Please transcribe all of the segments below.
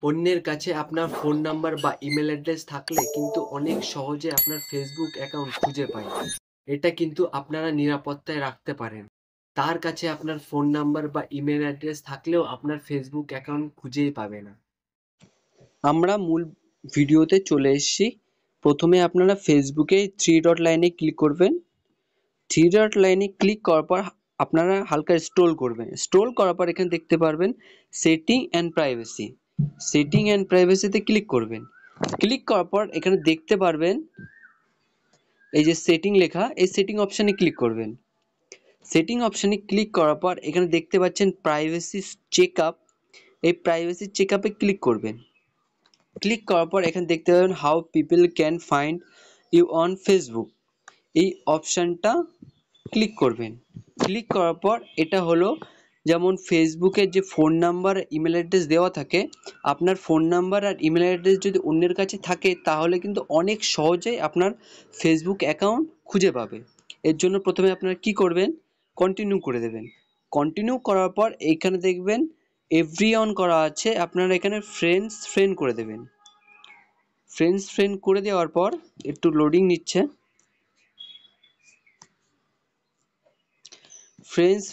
অন্যের কাছে আপনার ফোন নাম্বার বা ইমেল অ্যাড্রেস থাকলে কিন্তু অনেক সহজে আপনার ফেসবুক অ্যাকাউন্ট খুঁজে পায়। এটা কিন্তু আপনারা নিরাপত্তায় রাখতে পারেন। তার কাছে আপনার ফোন নাম্বার বা ইমেল অ্যাড্রেস থাকলেও আপনার ফেসবুক অ্যাকাউন্ট খুঁজেই পাবে না। আমরা মূল ভিডিওতে চলে এসেছি। প্রথমে আপনারা ফেসবুকে থ্রি ডট লাইনে ক্লিক করবেন। থ্রি ডট লাইনে ক্লিক করার পর আপনারা হালকা স্ক্রোল করবেন। স্ক্রোল করার পর এখানে দেখতে পারবেন setting and privacy. Setting and প্রাইভেসিতে ক্লিক করবেন। ক্লিক করার পর এখানে দেখতে পারবেন এই যে সেটিং লেখা, এই সেটিং অপশানে ক্লিক করবেন। সেটিং অপশানে ক্লিক করার পর এখানে দেখতে পাচ্ছেন প্রাইভেসি চেক আপ। এই প্রাইভেসি চেক আপে ক্লিক করবেন। ক্লিক করার পর এখানে দেখতে পাবেন how people can find you on Facebook. এই অপশানটা ক্লিক করবেন। ক্লিক করার পর এটা হলো যেমন ফেসবুকের যে ফোন নাম্বার ইমেল অ্যাড্রেস দেওয়া থাকে, আপনার ফোন নাম্বার আর ইমেল অ্যাড্রেস যদি অন্যের কাছে থাকে তাহলে কিন্তু অনেক সহজেই আপনার ফেসবুক অ্যাকাউন্ট খুঁজে পাবে। এর জন্য প্রথমে আপনারা কি করবেন, কন্টিনিউ করে দেবেন। কন্টিনিউ করার পর এইখানে দেখবেন এভরি অন করা আছে, আপনারা এখানে ফ্রেন্ড করে দেবেন। ফ্রেন্ড করে দেওয়ার পর একটু লোডিং নিচ্ছে।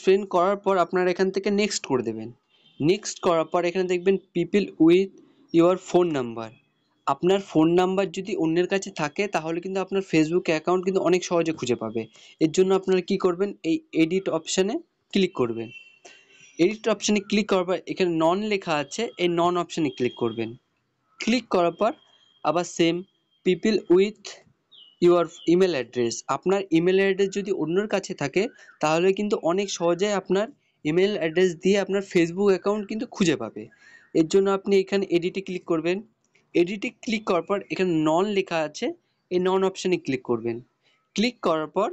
ফ্রেন্ড করার পর আপনারা এখান থেকে নেক্সট করে দেবেন। নেক্সট করার পর এখানে দেখবেন people with your phone number. আপনার ফোন নাম্বার যদি অন্যের কাছে থাকে তাহলে কিন্তু আপনার ফেসবুক অ্যাকাউন্ট কিন্তু অনেক সহজে খুঁজে পাবে। এর জন্য আপনারা কি করবেন, এই এডিট অপশানে ক্লিক করবেন। এডিট অপশানে ক্লিক করার পর এখানে নন লেখা আছে, এই নন অপশানে ক্লিক করবেন। ক্লিক করার পর আবার same people with your email address. আপনার ইমেল অ্যাড্রেস যদি অন্যের কাছে থাকে তাহলে কিন্তু অনেক সহজে আপনার ইমেল অ্যাড্রেস দিয়ে আপনার ফেসবুক অ্যাকাউন্ট কিন্তু খুঁজে পাবে। এর জন্য আপনি এখানে এডিটে ক্লিক করবেন। এডিটে ক্লিক করার পর এখানে নন লেখা আছে, এই নন অপশানে ক্লিক করবেন। ক্লিক করার পর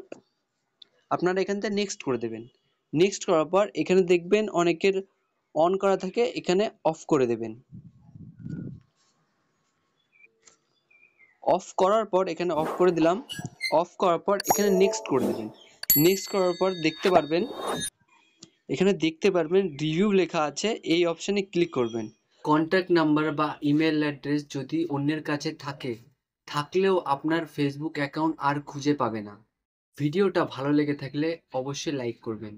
আপনারা এখান থেকে নেক্সট করে দেবেন। নেক্সট করার পর এখানে দেখবেন অনেকের অন করা থাকে, এখানে অফ করে দেবেন। অফ করার পর এখানে অফ করে দিলাম। অফ করার পর এখানে নেক্সট করে দেবেন। নেক্সট করার পর দেখতে পারবেন এখানে রিভিউ লেখা আছে, এই অপশানে ক্লিক করবেন। কন্ট্যাক্ট নাম্বার বা ইমেল অ্যাড্রেস যদি অন্যের কাছে থাকলেও আপনার ফেসবুক অ্যাকাউন্ট আর খুঁজে পাবে না। ভিডিওটা ভালো লেগে থাকলে অবশ্যই লাইক করবেন।